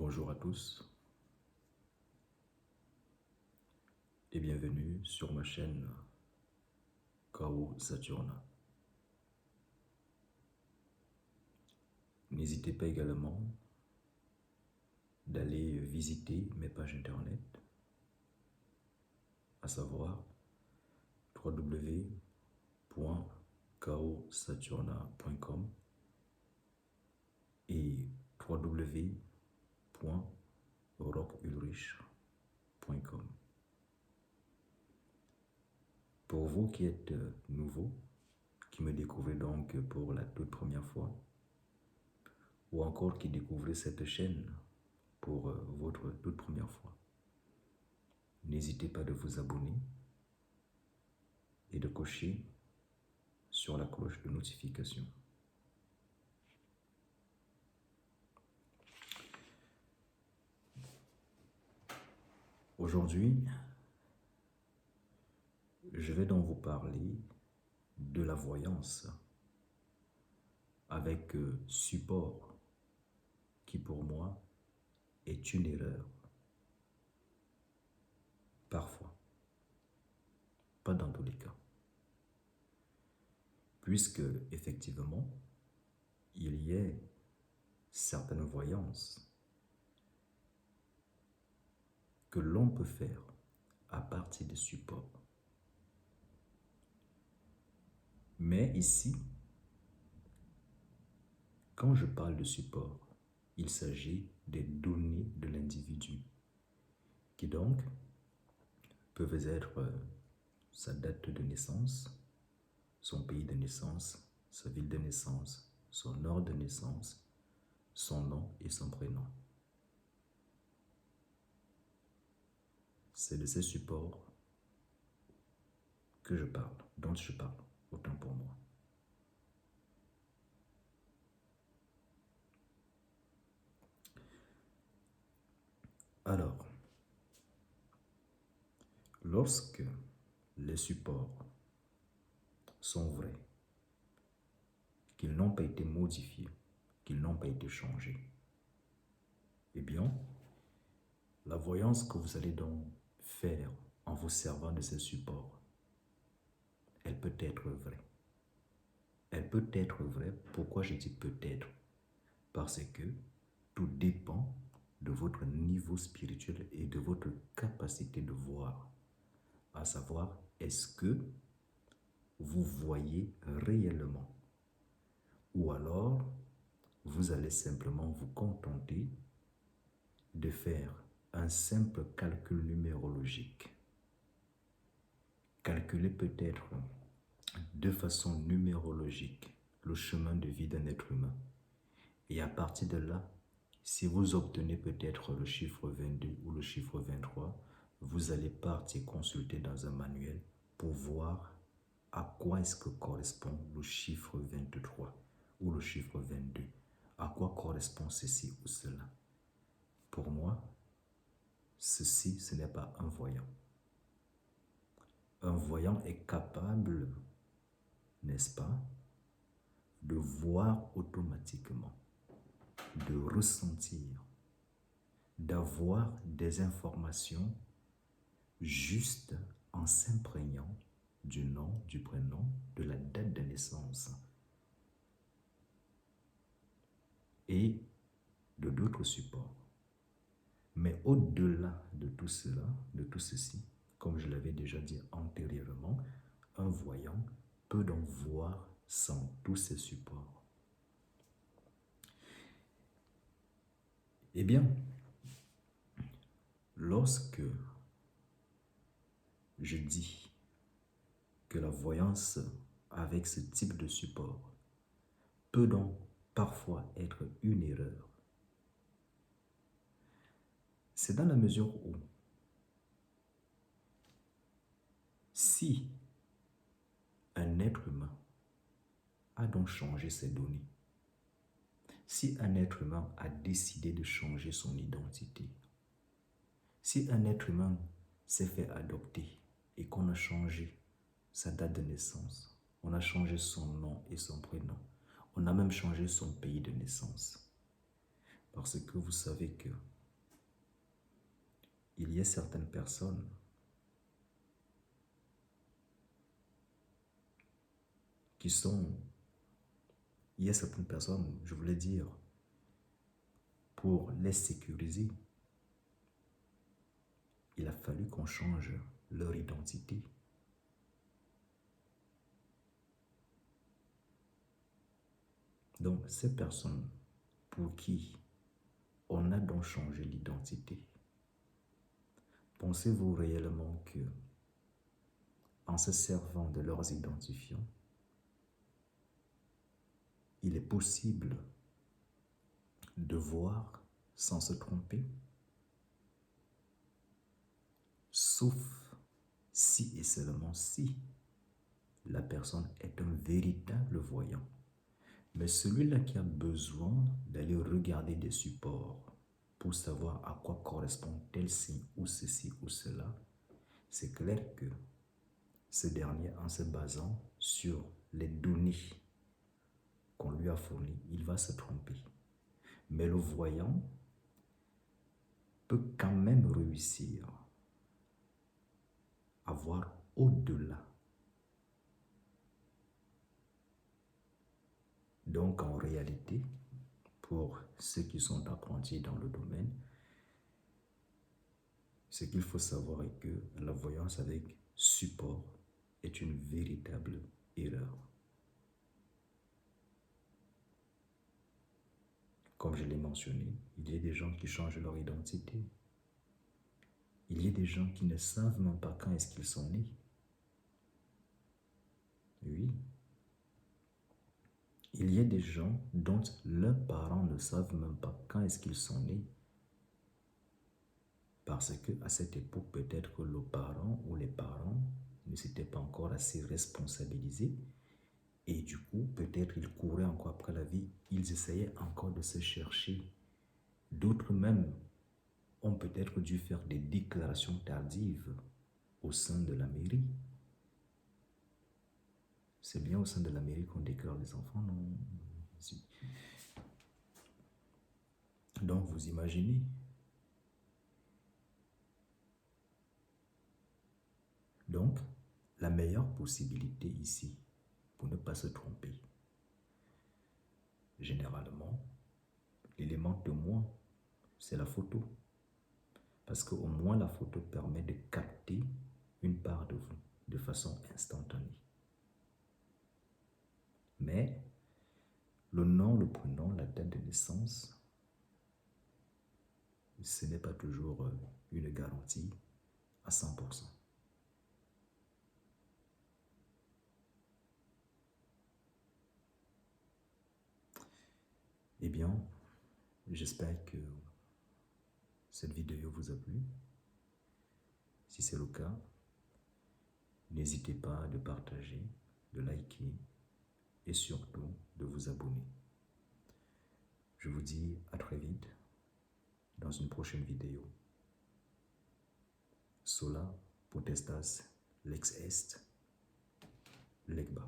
Bonjour à tous et bienvenue sur ma chaîne Kao Saturna. N'hésitez pas également d'aller visiter mes pages internet, à savoir www.kaosaturna.com et www.rockulrich.com. Pour vous qui êtes nouveaux, qui me découvrez donc pour la toute première fois, ou encore qui découvrez cette chaîne pour votre toute première fois, n'hésitez pas de vous abonner et de cocher sur la cloche de notification. Aujourd'hui, je vais donc vous parler de la voyance avec support qui pour moi est une erreur. Parfois, pas dans tous les cas. Puisque, effectivement, il y a certaines voyances que l'on peut faire à partir des supports. Mais ici, quand je parle de support, il s'agit des données de l'individu qui donc peuvent être sa date de naissance, son pays de naissance, sa ville de naissance, son heure de naissance, son nom et son prénom. C'est de ces supports que je parle, dont je parle, autant pour moi. Alors, lorsque les supports sont vrais, qu'ils n'ont pas été modifiés, qu'ils n'ont pas été changés, eh bien, la voyance que vous allez donc faire en vous servant de ces supports, elle peut être vraie. Elle peut être vraie. Pourquoi je dis peut-être? Parce que tout dépend de votre niveau spirituel et de votre capacité de voir. À savoir, est-ce que vous voyez réellement? Ou alors, vous allez simplement vous contenter de faire un simple calcul numérologique. Calculer peut-être de façon numérologique le chemin de vie d'un être humain. Et à partir de là, si vous obtenez peut-être le chiffre 22 ou le chiffre 23, vous allez partir consulter dans un manuel pour voir à quoi est-ce que correspond le chiffre 23 ou le chiffre 22. À quoi correspond ceci ou cela. Pour moi, ceci, ce n'est pas un voyant. Un voyant est capable, n'est-ce pas, de voir automatiquement, de ressentir, d'avoir des informations justes en s'imprégnant du nom, du prénom, de la date de naissance et de d'autres supports. Mais au-delà de tout cela, de tout ceci, comme je l'avais déjà dit antérieurement, un voyant peut donc voir sans tous ces supports. Eh bien, lorsque je dis que la voyance avec ce type de support peut donc parfois être une erreur, c'est dans la mesure où si un être humain a donc changé ses données, si un être humain a décidé de changer son identité, si un être humain s'est fait adopter et qu'on a changé sa date de naissance, on a changé son nom et son prénom, on a même changé son pays de naissance, parce que vous savez que il y a certaines personnes je voulais dire, pour les sécuriser, il a fallu qu'on change leur identité. Donc, ces personnes pour qui on a donc changé l'identité, pensez-vous réellement que, en se servant de leurs identifiants, il est possible de voir sans se tromper? Sauf si et seulement si la personne est un véritable voyant. Mais celui-là qui a besoin d'aller regarder des supports pour savoir à quoi correspond tel signe ou ceci ou cela, c'est clair que ce dernier, en se basant sur les données qu'on lui a fournies, il va se tromper. Mais le voyant peut quand même réussir à voir au-delà. Donc en réalité, pour ceux qui sont apprentis dans le domaine, ce qu'il faut savoir est que la voyance avec support est une véritable erreur. Comme je l'ai mentionné, il y a des gens qui changent leur identité. Il y a des gens qui ne savent même pas quand est-ce qu'ils sont nés. Oui. Il y a des gens dont leurs parents ne savent même pas quand est-ce qu'ils sont nés. Parce qu'à cette époque, peut-être que le parent ou les parents ne s'étaient pas encore assez responsabilisés. Et du coup, peut-être ils couraient encore après la vie. Ils essayaient encore de se chercher. D'autres même ont peut-être dû faire des déclarations tardives au sein de la mairie. C'est bien au sein de la mairie qu'on déclare les enfants, non? Donc, vous imaginez. Donc, la meilleure possibilité ici, pour ne pas se tromper, généralement, l'élément témoin, c'est la photo. Parce qu'au moins, la photo permet de capter une part de vous de façon instantanée. Mais le nom, le prénom, la date de naissance, ce n'est pas toujours une garantie à 100%. Eh bien, j'espère que cette vidéo vous a plu. Si c'est le cas, n'hésitez pas de partager, de liker et surtout de vous abonner. Je vous dis à très vite dans une prochaine vidéo. Sola potestas lex est, legba.